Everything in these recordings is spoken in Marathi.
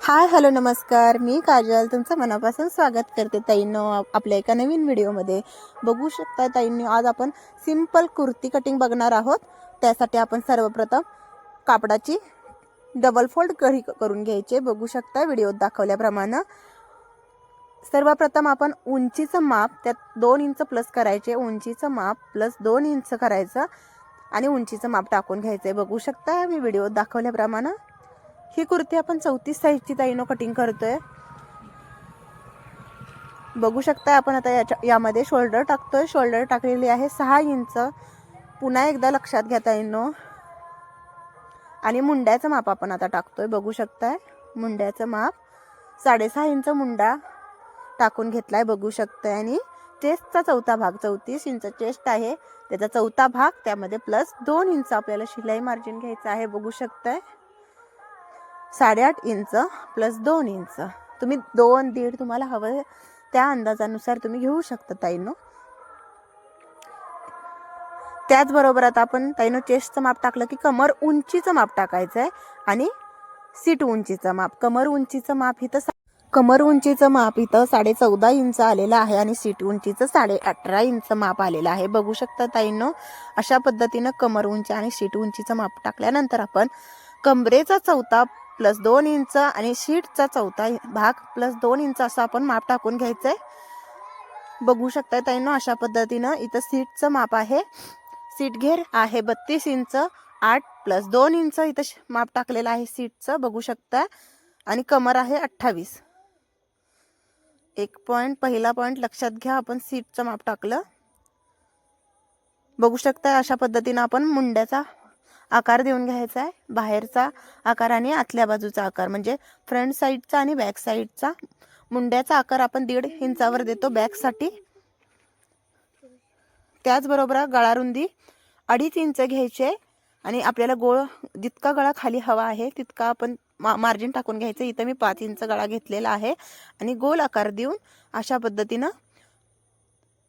हाय हॅलो नमस्कार, मी काजल तुमचं मनापासून स्वागत करते ताईंनो आपल्या एका नवीन व्हिडिओमध्ये. बघू शकता ताईंनो, आज आपण सिंपल कुर्ती कटिंग बघणार आहोत. त्यासाठी आपण सर्वप्रथम कापडाची डबल फोल्ड करून घ्यायचे. बघू शकता व्हिडिओत दाखवल्याप्रमाणे. सर्वप्रथम आपण उंचीचं माप त्यात 2 इंच प्लस करायचे. उंचीचं माप प्लस 2 इंच करायचं आणि उंचीचं माप टाकून घ्यायचे. बघू शकता मी व्हिडिओत दाखवल्याप्रमाणे ही कुर्ती आपण 34 साईजची ताईनो कटिंग करतोय. बघू शकता आपण आता यामध्ये शोल्डर टाकतोय. शोल्डर टाकलेली आहे 6 इंच. पुन्हा एकदा लक्षात घ्या ताईनो. आणि मुंड्याचं माप आपण आता टाकतोय. बघू शकताय मुंड्याचं माप 6.5 इंच मुंडा टाकून घेतलाय. बघू शकताय. आणि चेस्टचा चौथा भाग 34 इंच चेस्ट आहे, त्याचा चौथा भाग, त्यामध्ये प्लस 2 इंच आपल्याला शिलाई मार्जिन घ्यायचं आहे. बघू शकताय 8.5 इंच प्लस 2 इंच. तुम्ही 2-1.5 तुम्हाला हवं त्या अंदाजानुसार तुम्ही घेऊ शकता ताईनो. त्याचबरोबर आता आपण ताईनो चेस्टचं माप टाकलं की कमर उंचीचं माप टाकायचं आहे आणि सीट उंचीचं माप. कमर उंचीचं माप इथं 14.5 इंच आलेलं आहे आणि सीट उंचीचं 18.5 इंच माप आलेलं आहे. बघू शकता ताईनो. अशा पद्धतीनं कमर उंची आणि सीट उंचीचं माप टाकल्यानंतर आपण कमरेचा चौथा प्लस 2 इंच आणि शीटचा चौथा भाग प्लस 2 इंच असं आपण माप टाकून घ्यायचंय. बघू शकता ताईनो. अशा पद्धतीनं इथं सीटचं माप आहे. सीट घेर आहे 32 इंच. 8 प्लस 2 इंच इथं माप टाकलेलं आहे सीटचं. बघू शकता. आणि कमर आहे 28. पहिला पॉइंट लक्षात घ्या. आपण सीटचं माप टाकलं. बघू शकता अशा पद्धतीनं आपण मुंड्याचा आकार देऊन घ्यायचा आहे. बाहेरचा आकार आणि आतल्या बाजूचा आकार म्हणजे फ्रंट साईडचा आणि बॅक साईडचा. मुंड्याचा आकार आपण 1.5 इंचावर देतो बॅक साठी. त्याचबरोबर गळा रुंदी 2.5 इंच घ्यायचे आणि आपल्याला गोळ जितका गळा खाली हवा आहे तितका आपण मार्जिन टाकून घ्यायचं. इथं मी 5 इंच गळा घेतलेला आहे आणि गोल आकार देऊन अशा पद्धतीनं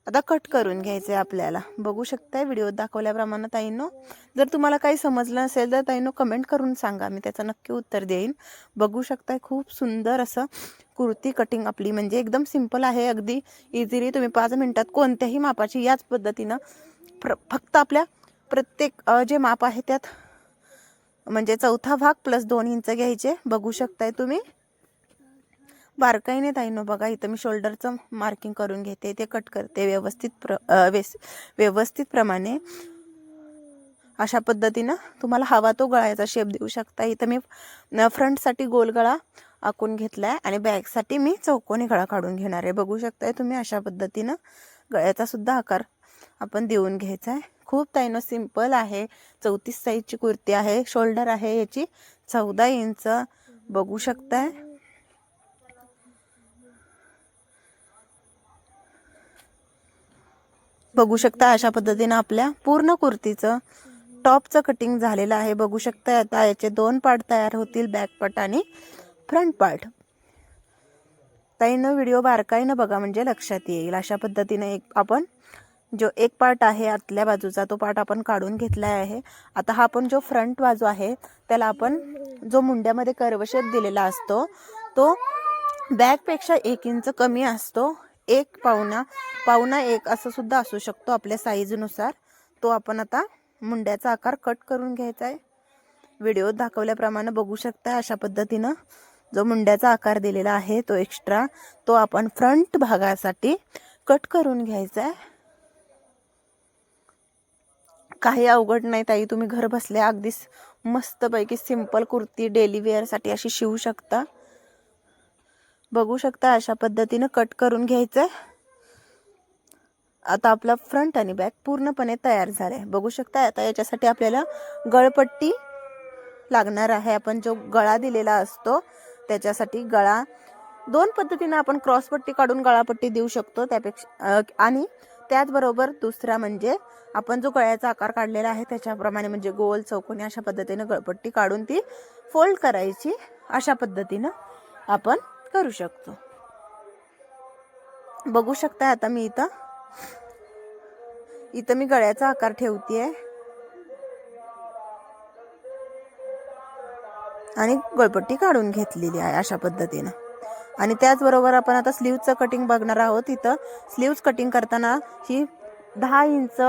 आता कट करून घ्यायचे आपल्याला. बघू शकताय व्हिडिओत दाखवल्याप्रमाणे ताईंनो. जर तुम्हाला काही समजलं नसेल तर ताईंनो कमेंट करून सांगा, मी त्याचं नक्की उत्तर देईन. बघू शकताय खूप सुंदर असं कुर्ती कटिंग आपली म्हणजे एकदम सिंपल आहे. अगदी इझिली तुम्ही 5 मिनिटात कोणत्याही मापाची याच पद्धतीनं फक्त आपल्या प्रत्येक जे माप आहे त्यात म्हणजे चौथा भाग प्लस 2 इंच घ्यायचे. बघू शकताय तुम्ही बारकाईने ताईनो. बघा इथं मी शोल्डरचं मार्किंग करून घेते, ते कट करते व्यवस्थित प्रमाणे. अशा पद्धतीनं तुम्हाला हवा तो गळ्याचा शेप देऊ शकता. इथं मी फ्रंटसाठी गोल गळा आखून घेतलाय आणि बॅकसाठी मी चौकोनी गळा काढून घेणार आहे. बघू शकताय तुम्ही अशा पद्धतीनं गळ्याचा सुद्धा आकार आपण देऊन घ्यायचा आहे. खूप ताईनो सिंपल आहे. 34 साईजची कुर्ती आहे. शोल्डर आहे याची 14 इंच. बघू शकताय. बघू शकता अशा पद्धतीनं आपल्या पूर्ण कुर्तीचं टॉपचं कटिंग झालेलं आहे. बघू शकता. आता याचे 2 पार्ट तयार होतील, बॅक पार्ट आणि फ्रंट पार्ट. ताईनं व्हिडिओ बारकाईनं बघा म्हणजे लक्षात येईल. अशा पद्धतीने आपण जो एक पार्ट आहे आतल्या बाजूचा तो पार्ट आपण काढून घेतला आहे. आता हा आपण जो फ्रंट बाजू आहे त्याला आपण जो मुंड्यामध्ये कर्व शेप दिलेला असतो तो बॅकपेक्षा 1 इंच कमी असतो. 1 पावणा 1 असं सुद्धा असू शकतो आपल्या साईजनुसार. तो आपण आता मुंड्याचा आकार कट करून घ्यायचा आहे. व्हिडिओत दाखवल्याप्रमाणे बघू शकता अशा पद्धतीनं जो मुंड्याचा आकार दिलेला आहे तो एक्स्ट्रा तो आपण फ्रंट भागासाठी कट करून घ्यायचा आहे. काही अवघड नाही ताई, तुम्ही घर बसल्या अगदी मस्तपैकी सिंपल कुर्ती डेली वेअरसाठी अशी शिवू शकता. बघू शकता अशा पद्धतीनं कट करून घ्यायचं. आता आपला फ्रंट आणि बॅक पूर्णपणे तयार झालाय. बघू शकता. आता याच्यासाठी आपल्याला गळपट्टी लागणार आहे. आपण जो गळा दिलेला असतो त्याच्यासाठी गळा 2 पद्धतीने आपण क्रॉसपट्टी काढून गळापट्टी देऊ शकतो त्यापेक्षा. आणि त्याचबरोबर दुसरा म्हणजे आपण जो गळ्याचा आकार काढलेला आहे त्याच्याप्रमाणे म्हणजे गोल चौकोनी अशा पद्धतीने गळपट्टी काढून ती फोल्ड करायची. अशा पद्धतीनं आपण करू शकतो. बघू शकता. आता मी इथं मी गळ्याचा आकार ठेवतेय. आणि गळपट्टी काढून घेतलेली आहे अशा पद्धतीनं. आणि त्याचबरोबर आपण आता स्लीवचं कटिंग बघणार आहोत. इथं स्लीव्ज कटिंग करताना ही 10 इंच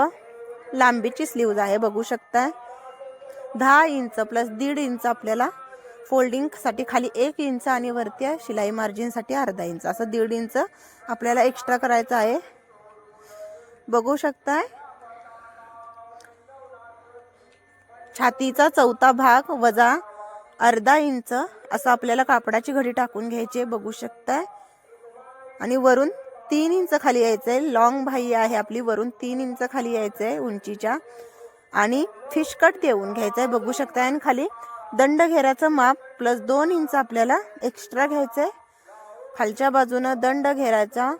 लांबीची स्लीव्ज आहे, बघू शकताय. 10 इंच प्लस 1.5 इंच आपल्याला फोल्डिंगसाठी खाली 1 इंच आणि वरती शिलाई मार्जिनसाठी अर्धा इंच, असं 1.5 इंच आपल्याला एक्स्ट्रा करायचं आहे, बघू शकताय. छातीचा चौथा भाग वजा अर्धा इंच असं आपल्याला कापडाची घडी टाकून घ्यायची, बघू शकताय. आणि वरून 3 इंच खाली यायचंय. लॉंग बाही आहे आपली, वरून 3 इंच खाली यायचंय उंचीच्या. आणि फिश कट देऊन घ्यायचंय, बघू शकताय. आणि खाली दंड घेऱ्याचं माप प्लस 2 इंच आपल्याला एक्स्ट्रा घ्यायचंय. खालच्या बाजूनं दंड घेऱ्याचा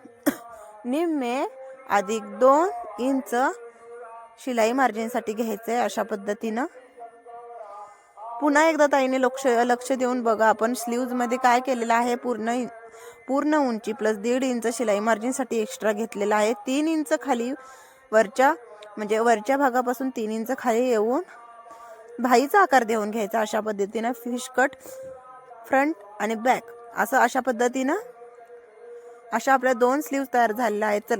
निम्मे अधिक 2 इंच शिलाई मार्जिनसाठी घ्यायचंय अशा पद्धतीनं. पुन्हा एकदा ताईने लक्ष देऊन बघा, आपण स्लीव्ज मध्ये काय केलेलं आहे, पूर्ण उंची प्लस 1.5 इंच शिलाई मार्जिनसाठी एक्स्ट्रा घेतलेला आहे. 3 इंच खाली वरच्या भागापासून 3 इंच खाली येऊन भाईचा आकार देऊन घ्यायचा अशा पद्धतीनं. फिश कट फ्रंट आणि बॅक असं अशा पद्धतीनं अशा आपल्या 2 स्लीव्ज तयार झालेल्या आहेत.